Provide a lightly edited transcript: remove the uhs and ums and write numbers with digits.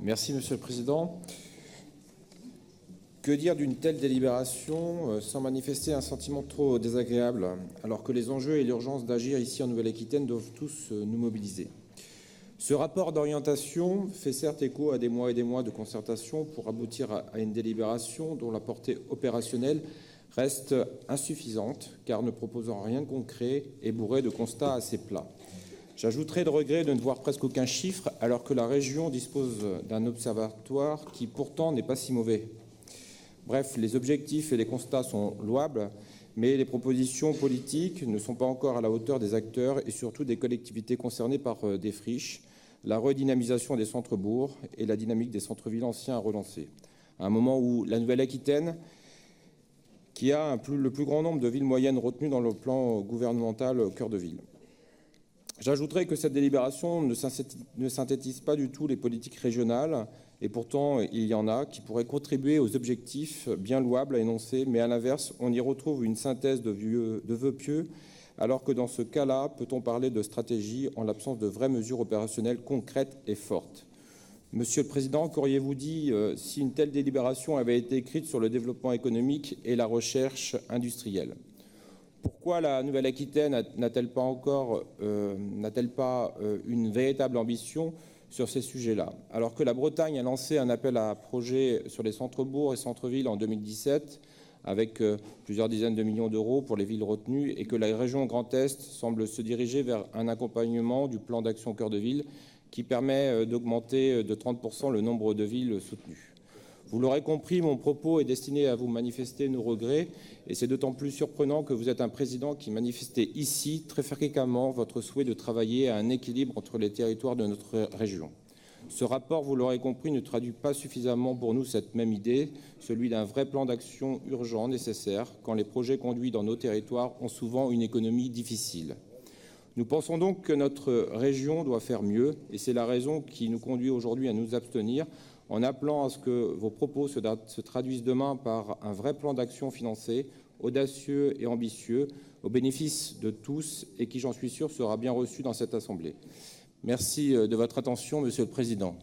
Merci, Monsieur le Président. Que dire d'une telle délibération sans manifester un sentiment trop désagréable, alors que les enjeux et l'urgence d'agir ici en Nouvelle-Aquitaine doivent tous nous mobiliser. Ce rapport d'orientation fait certes écho à des mois et des mois de concertation pour aboutir à une délibération dont la portée opérationnelle reste insuffisante, car ne proposant rien de concret et bourré de constats assez plats. J'ajouterai le regret de ne voir presque aucun chiffre, alors que la région dispose d'un observatoire qui pourtant n'est pas si mauvais. Bref, les objectifs et les constats sont louables, mais les propositions politiques ne sont pas encore à la hauteur des acteurs et surtout des collectivités concernées par des friches, la redynamisation des centres-bourgs et la dynamique des centres-villes anciens à relancer. À un moment où la Nouvelle-Aquitaine, qui a le plus grand nombre de villes moyennes retenues dans le plan gouvernemental au cœur de ville. J'ajouterai que cette délibération ne synthétise pas du tout les politiques régionales, et pourtant il y en a qui pourraient contribuer aux objectifs bien louables à énoncer, mais à l'inverse, on y retrouve une synthèse de vœux pieux, alors que dans ce cas-là, peut-on parler de stratégie en l'absence de vraies mesures opérationnelles concrètes et fortes. Monsieur le Président, qu'auriez-vous dit si une telle délibération avait été écrite sur le développement économique et la recherche industrielle ? Pourquoi la Nouvelle-Aquitaine n'a-t-elle pas une véritable ambition sur ces sujets-là? Alors que la Bretagne a lancé un appel à projets sur les centres-bourgs et centres-villes en 2017, avec plusieurs dizaines de millions d'euros pour les villes retenues, et que la région Grand Est semble se diriger vers un accompagnement du plan d'action cœur de ville qui permet d'augmenter de 30% le nombre de villes soutenues. Vous l'aurez compris, mon propos est destiné à vous manifester nos regrets, et c'est d'autant plus surprenant que vous êtes un président qui manifestait ici très fréquemment votre souhait de travailler à un équilibre entre les territoires de notre région. Ce rapport, vous l'aurez compris, ne traduit pas suffisamment pour nous cette même idée, celui d'un vrai plan d'action urgent nécessaire, quand les projets conduits dans nos territoires ont souvent une économie difficile. Nous pensons donc que notre région doit faire mieux, et c'est la raison qui nous conduit aujourd'hui à nous abstenir, en appelant à ce que vos propos se traduisent demain par un vrai plan d'action financé, audacieux et ambitieux, au bénéfice de tous et qui, j'en suis sûr, sera bien reçu dans cette Assemblée. Merci de votre attention, Monsieur le Président.